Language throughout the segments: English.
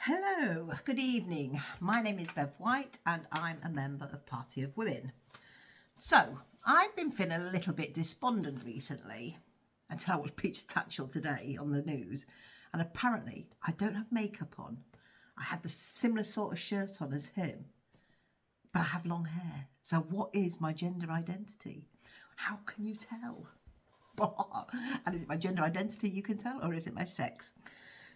Hello, good evening. My name is Bev White and I'm a member of Party of Women. So, I've been feeling a little bit despondent recently until I watched Peter Tatchell today on the news, and apparently I don't have makeup on. I had the similar sort of shirt on as him, but I have long hair. So what is my gender identity? How can you tell? And is it my gender identity you can tell, or is it my sex?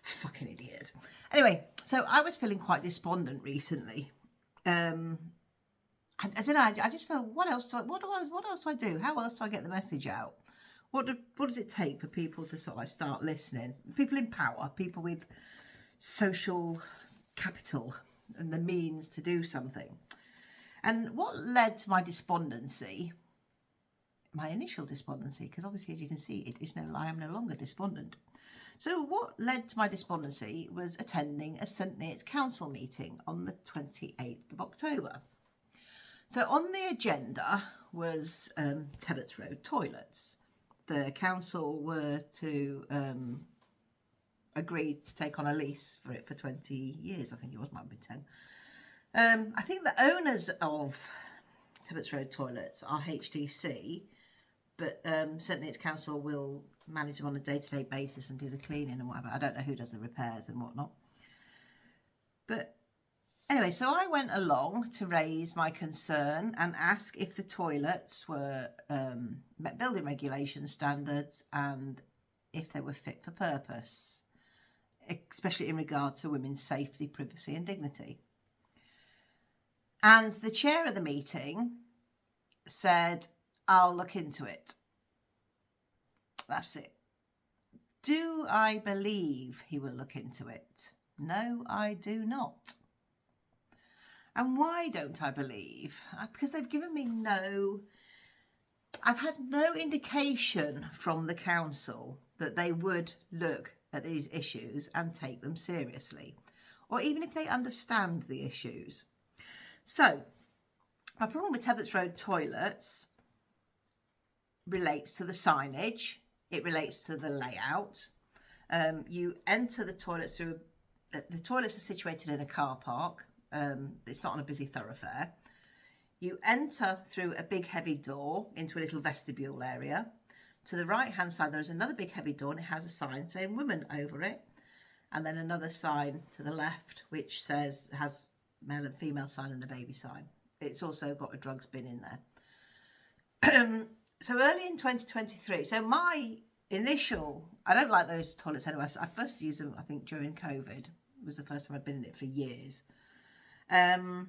Fucking idiot. Anyway, so I was feeling quite despondent recently. I don't know. I just felt, what else do I do? How else do I get the message out? What does it take for people to sort of like start listening? People in power, people with social capital and the means to do something. And what led to my despondency? My initial despondency, because obviously, as you can see, I am no longer despondent. So what led to my despondency was attending a St Neots Council meeting on the 28th of October. So on the agenda was Tebbutts Road toilets. The council were to agree to take on a lease for it for 20 years. I think it was, might have been 10. I think the owners of Tebbutts Road toilets are HDC, but St Neots Council will manage them on a day-to-day basis and do the cleaning and whatever. I don't know who does the repairs and whatnot. But anyway, so I went along to raise my concern and ask if the toilets were met building regulation standards and if they were fit for purpose, especially in regard to women's safety, privacy and dignity. And the chair of the meeting said, "I'll look into it." That's it. Do I believe he will look into it? No, I do not. And why don't I believe? Because they've given me I've had no indication from the council that they would look at these issues and take them seriously, or even if they understand the issues. So, my problem with Tebbutts Road toilets relates to the signage. It relates to the layout. You enter the toilets through. The toilets are situated in a car park. It's not on a busy thoroughfare. You enter through a big heavy door into a little vestibule area. To the right hand side there is another big heavy door and it has a sign saying women over it, and then another sign to the left which has male and female sign and a baby sign. It's also got a drugs bin in there. So early in 2023, so my initial, I don't like those toilets anyway. So I first used them, I think, during COVID. It was the first time I'd been in it for years. And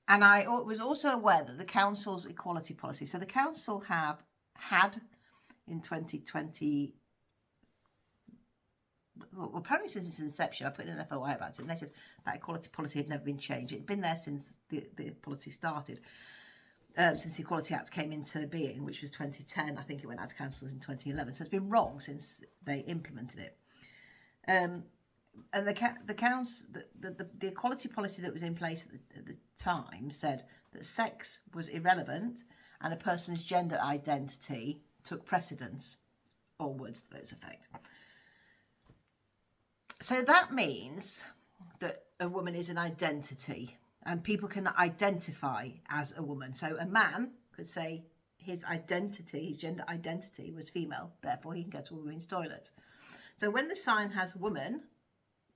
I was also aware that the council's equality policy, so the council had in 2020, well, apparently since its inception, I put in an FOI about it, and they said that equality policy had never been changed. It had been there since the policy started. Since the Equality Act came into being, which was 2010, I think it went out to councils in 2011. So it's been wrong since they implemented it. And the equality policy that was in place at the time said that sex was irrelevant and a person's gender identity took precedence, or words to that effect. So that means that a woman is an identity. And people can identify as a woman. So a man could say his gender identity was female, therefore he can go to a women's toilet. So when the sign has woman,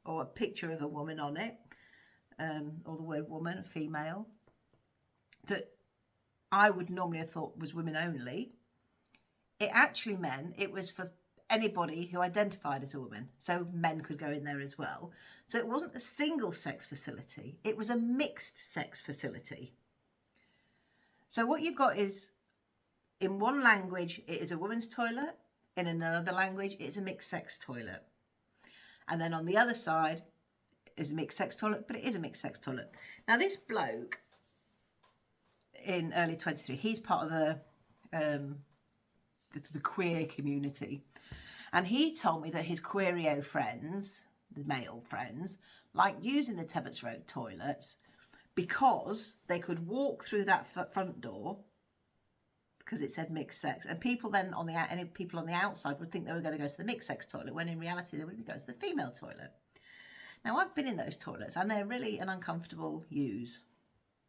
or a picture of a woman on it, or the word woman, female, that I would normally have thought was women only, it actually meant it was for anybody who identified as a woman. So men could go in there as well. So it wasn't a single sex facility. It was a mixed sex facility. So what you've got is, in one language, it is a women's toilet. In another language, it's a mixed sex toilet. And then on the other side is a mixed sex toilet, but it is a mixed sex toilet. Now this bloke in early 23, he's part of the queer community. And he told me that his queerio friends, the male friends, liked using the Tebbutts Road toilets because they could walk through that front door because it said mixed sex, and people then any people on the outside would think they were going to go to the mixed sex toilet when in reality they would be going to the female toilet. Now, I've been in those toilets and they're really an uncomfortable use.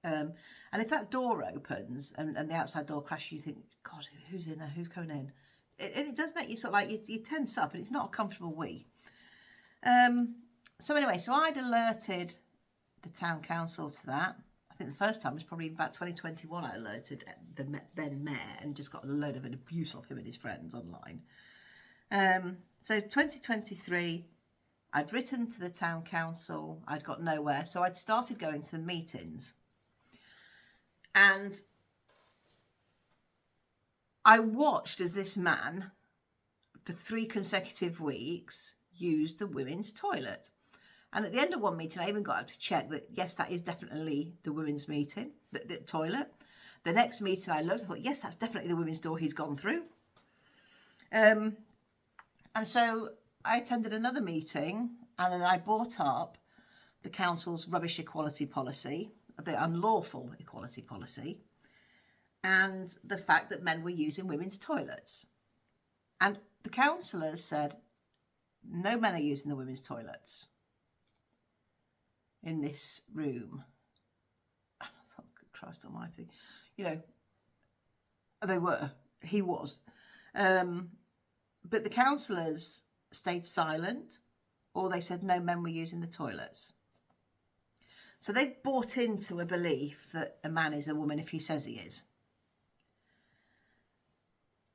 And if that door opens and the outside door crashes, you think, God, who's in there? Who's coming in? And it does make you sort of like, you tense up, and it's not a comfortable wee. So anyway, so I'd alerted the town council to that. I think the first time was probably about 2021. I alerted the then mayor and just got a load of abuse of him and his friends online. So 2023, I'd written to the town council. I'd got nowhere. So I'd started going to the meetings. And I watched as this man, for 3 consecutive weeks, used the women's toilet. And at the end of one meeting, I even got up to check that, yes, that is definitely the women's meeting, the toilet. The next meeting I looked, I thought, yes, that's definitely the women's door he's gone through. And so I attended another meeting, and then I brought up the council's rubbish equality policy, the unlawful equality policy, and the fact that men were using women's toilets. And the councillors said, no men are using the women's toilets in this room. I thought, Christ almighty. You know, they were. He was. But the councillors stayed silent, or they said no men were using the toilets. So they've bought into a belief that a man is a woman if he says he is.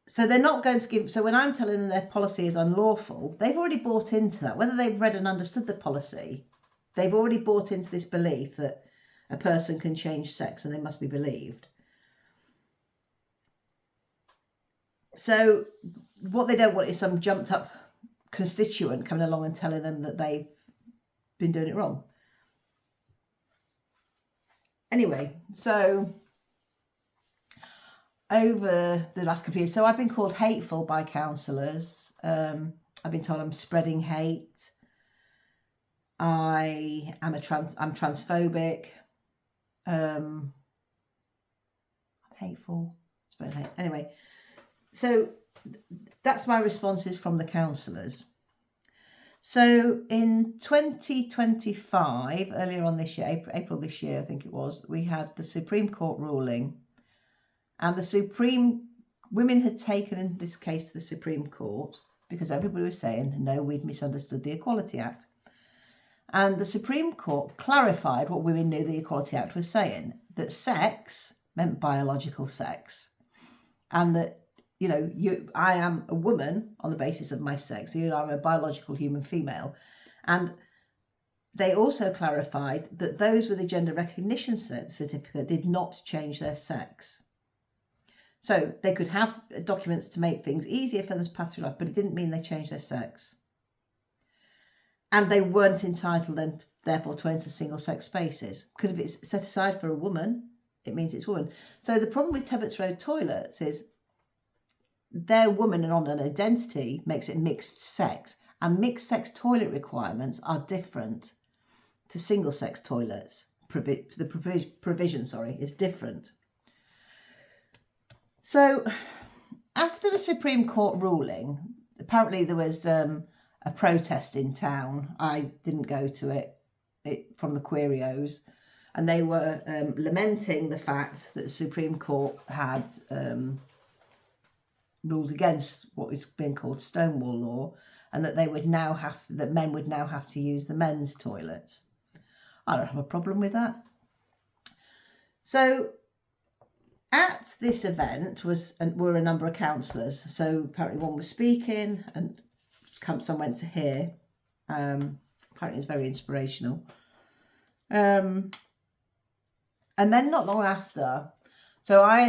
So they're not going to give... So when I'm telling them their policy is unlawful, they've already bought into that. Whether they've read and understood the policy, they've already bought into this belief that a person can change sex and they must be believed. So what they don't want is some jumped up constituent coming along and telling them that they've been doing it wrong. Anyway, so over the last couple of years, so I've been called hateful by councillors. I've been told I'm spreading hate. I'm transphobic. I'm hateful, spreading hate. Anyway, so that's my responses from the councillors. So in 2025, earlier on this year, April this year, I think it was, we had the Supreme Court ruling, and women had taken in this case to the Supreme Court because everybody was saying, no, we'd misunderstood the Equality Act. And the Supreme Court clarified what women knew the Equality Act was saying, that sex meant biological sex, and that, you know, I am a woman on the basis of my sex. You know, I'm a biological human female. And they also clarified that those with a gender recognition certificate did not change their sex. So they could have documents to make things easier for them to pass through life, but it didn't mean they changed their sex. And they weren't entitled then, therefore, to enter single-sex spaces. Because if it's set aside for a woman, it means it's woman. So the problem with Tebbutts Road toilets is their woman and on an identity makes it mixed sex, and mixed sex toilet requirements are different to single sex toilets. The provision is different. So after the Supreme Court ruling, apparently there was a protest in town. I didn't go to it from the Querios, and they were lamenting the fact that the Supreme Court had ruled against what is being called Stonewall Law, and that that men would now have to use the men's toilets. I don't have a problem with that. So at this event were a number of councillors. So apparently one was speaking, and some went to hear. Apparently it's very inspirational. And then not long after, so I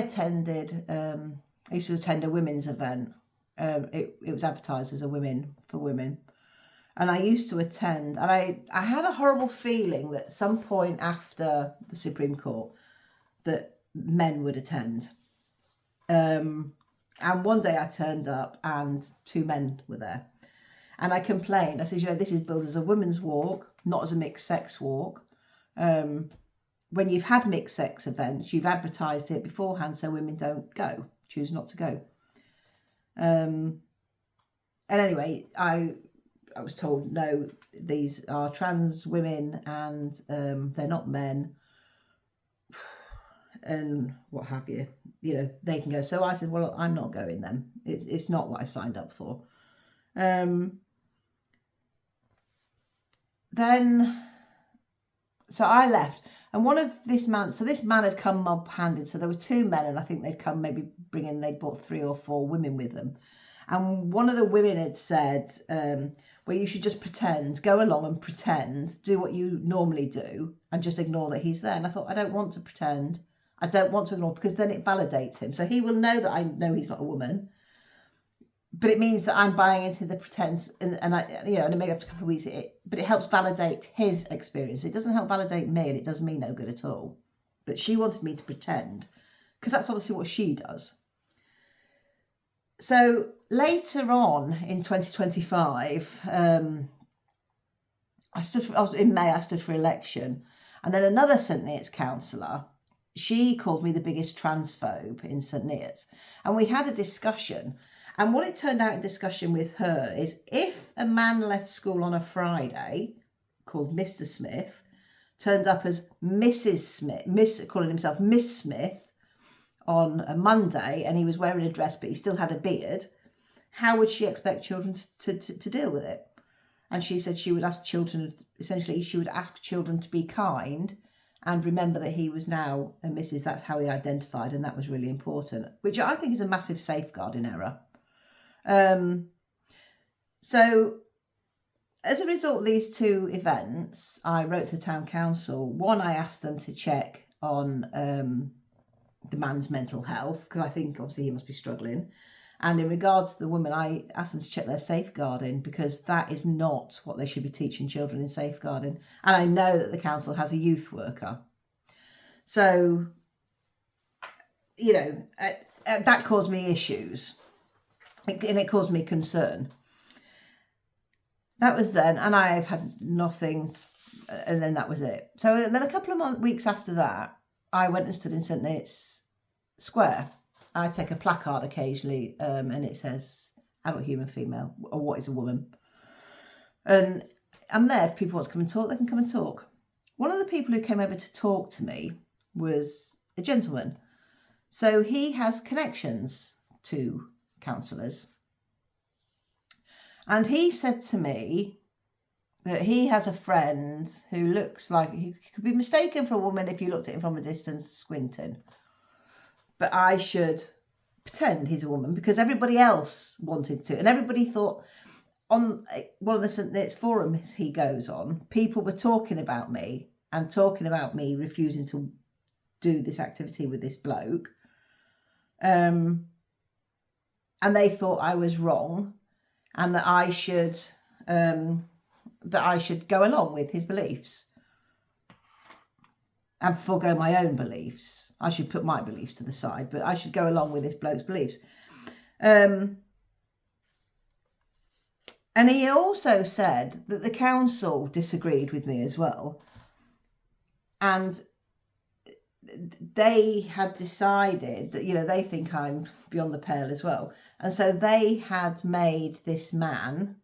used to attend a women's event. It was advertised as a women for women. And I used to attend, and I had a horrible feeling that at some point after the Supreme Court that men would attend. And one day I turned up and 2 men were there. And I complained. I said, this is billed as a women's walk, not as a mixed sex walk. When you've had mixed sex events, you've advertised it beforehand so women don't go, choose not to go. And anyway, I I was told, no, these are trans women and they're not men and what have you. You know, they can go. So I said, well, I'm not going then. It's not what I signed up for. Then, so I left. And one of this man had come mob-handed. So there were two men, and I think they'd come maybe they'd brought 3 or 4 women with them. And one of the women had said, well, you should just pretend, go along and pretend, do what you normally do, and just ignore that he's there. And I thought, I don't want to pretend. I don't want to ignore, because then it validates him. So he will know that I know he's not a woman. But it means that I'm buying into the pretense, and I, you know, and maybe after a couple of weeks, but it helps validate his experience. It doesn't help validate me, and it does me no good at all. But she wanted me to pretend, because that's obviously what she does. So later on in 2025, in May, I stood for election, and then another St Neots councillor, she called me the biggest transphobe in St Neots, and we had a discussion. And what it turned out in discussion with her is, if a man left school on a Friday called Mr. Smith, turned up as Mrs. Smith, calling himself Miss Smith on a Monday, and he was wearing a dress but he still had a beard, how would she expect children to deal with it? And she said she would ask children, essentially she would ask children to be kind and remember that he was now a Mrs. That's how he identified, and that was really important, which I think is a massive safeguarding error. So as a result of these 2 events, I wrote to the town council. One, I asked them to check on the man's mental health, because I think obviously he must be struggling. And in regards to the woman, I asked them to check their safeguarding, because that is not what they should be teaching children in safeguarding. And I know that the council has a youth worker. So, you know, that caused me issues. And it caused me concern. That was then, and I've had nothing, and then that was it. So then a couple of weeks after that, I went and stood in St Neots Square. I take a placard occasionally, and it says adult human female, or what is a woman. And I'm there. If people want to come and talk, they can come and talk. One of the people who came over to talk to me was a gentleman. So he has connections to councillors. And he said to me that he has a friend who looks like he could be mistaken for a woman if you looked at him from a distance squinting. But I should pretend he's a woman because everybody else wanted to. And everybody thought, on one of the St Neots forums he goes on, people were talking about me and talking about me refusing to do this activity with this bloke. And they thought I was wrong, and that I should go along with his beliefs and forego my own beliefs. I should put my beliefs to the side, but I should go along with this bloke's beliefs. And he also said that the council disagreed with me as well, and they had decided that, you know, they think I'm beyond the pale as well. And so they had made this man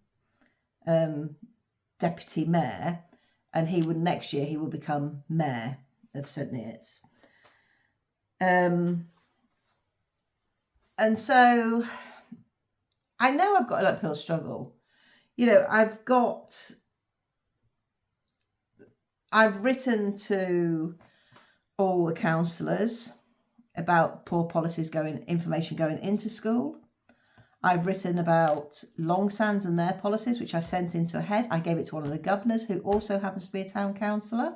deputy mayor, and next year he will become mayor of St Neots. And so I know I've got an uphill struggle. You know, I've written to all the councillors about poor policies information going into school. I've written about Longsands and their policies, which I sent into a head. I gave it to one of the governors, who also happens to be a town councillor.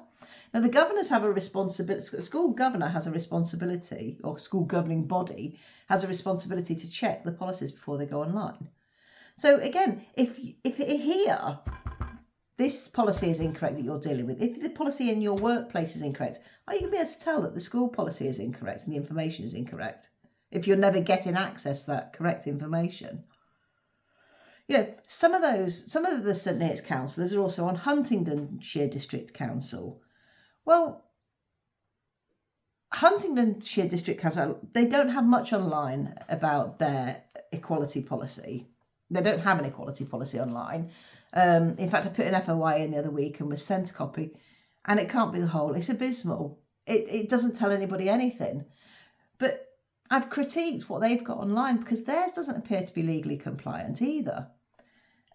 Now, the governors have a responsibility, a school governor has a responsibility, or school governing body has a responsibility to check the policies before they go online. So again, if here, this policy is incorrect that you're dealing with, if the policy in your workplace is incorrect, are you going to be able to tell that the school policy is incorrect and the information is incorrect if you're never getting access to that correct information? You know, some of the St Neots councillors are also on Huntingdonshire District Council. Well, Huntingdonshire District Council, they don't have much online about their equality policy. They don't have an equality policy online. In fact, I put an FOI in the other week and was sent a copy, and it can't be the whole. It's abysmal. It doesn't tell anybody anything. But I've critiqued what they've got online because theirs doesn't appear to be legally compliant either.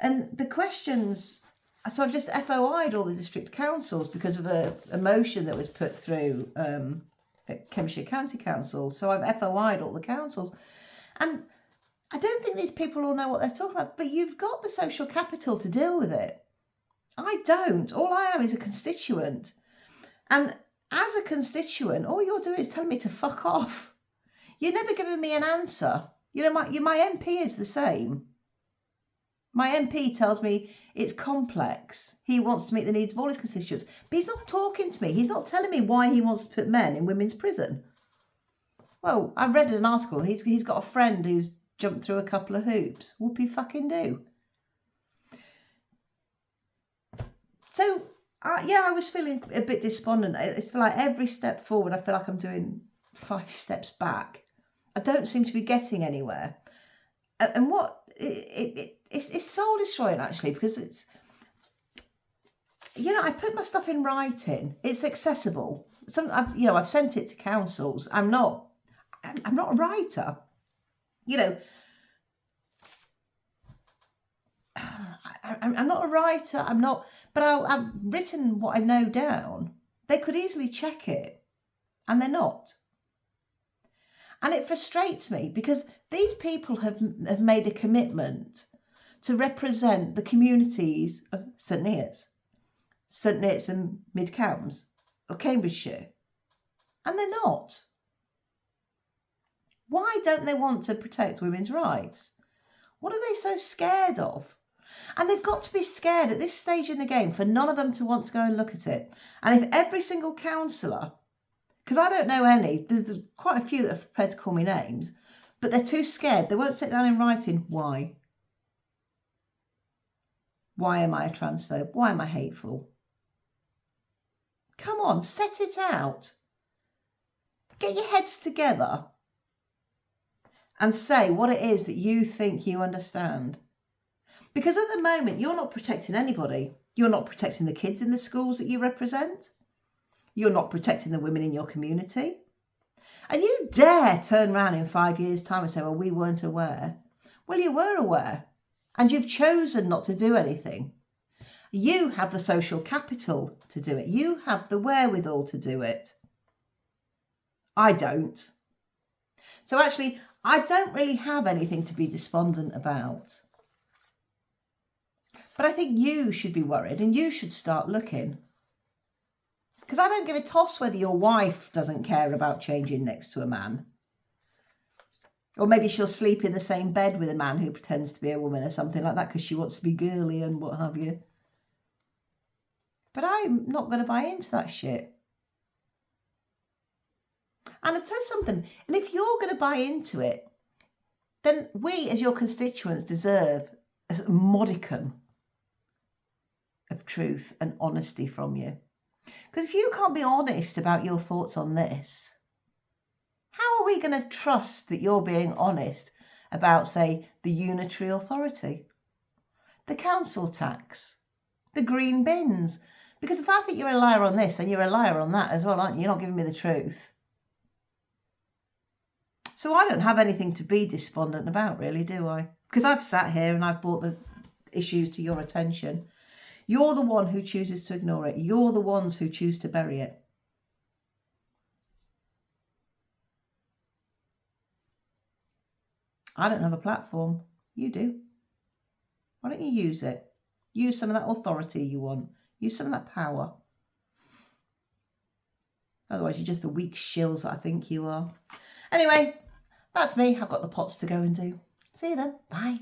And the questions, so I've just FOI'd all the district councils because of a motion that was put through at Cambridgeshire County Council. So I've FOI'd all the councils. And I don't think these people all know what they're talking about, but you've got the social capital to deal with it. I don't. All I am is a constituent. And as a constituent, all you're doing is telling me to fuck off. You're never giving me an answer. You know, my MP is the same. My MP tells me it's complex. He wants to meet the needs of all his constituents. But he's not talking to me. He's not telling me why he wants to put men in women's prison. Well, I read an article. He's got a friend who's jumped through a couple of hoops. Whoopie fucking do. So, I was feeling a bit despondent. I feel like every step forward, I feel like I'm doing 5 steps back. I don't seem to be getting anywhere. And what... It's soul destroying actually, because it's, I put my stuff in writing. It's accessible. I've sent it to councils. I'm not a writer. I'm not a writer. But I've written what I know down. They could easily check it, and they're not. And it frustrates me because these people have made a commitment to represent the communities of St Neots and Mid Cams, or Cambridgeshire. And they're not. Why don't they want to protect women's rights? What are they so scared of? And they've got to be scared at this stage in the game for none of them to want to go and look at it. And if every single councillor, because I don't know any, there's quite a few that are prepared to call me names, but they're too scared. They won't sit down in writing. Why? Why am I a transphobe? Why am I hateful? Come on, set it out. Get your heads together and say what it is that you think you understand. Because at the moment, you're not protecting anybody. You're not protecting the kids in the schools that you represent. You're not protecting the women in your community. And you dare turn around in 5 years' time and say, well, we weren't aware. Well, you were aware. And you've chosen not to do anything. You have the social capital to do it. You have the wherewithal to do it. I don't. So actually, I don't really have anything to be despondent about. But I think you should be worried and you should start looking. Because I don't give a toss whether your wife doesn't care about changing next to a man. Or maybe she'll sleep in the same bed with a man who pretends to be a woman or something like that because she wants to be girly and what have you. But I'm not going to buy into that shit. And I'll tell you something, and if you're going to buy into it, then we as your constituents deserve a modicum of truth and honesty from you. Because if you can't be honest about your thoughts on this, how are we going to trust that you're being honest about, say, the unitary authority, the council tax, the green bins? Because if I think you're a liar on this, then you're a liar on that as well, aren't you? You're not giving me the truth. So I don't have anything to be despondent about, really, do I? Because I've sat here and I've brought the issues to your attention. You're the one who chooses to ignore it. You're the ones who choose to bury it. I don't have a platform. You do. Why don't you use it? Use some of that authority you want. Use some of that power. Otherwise, you're just the weak shills that I think you are. Anyway, that's me. I've got the pots to go and do. See you then. Bye.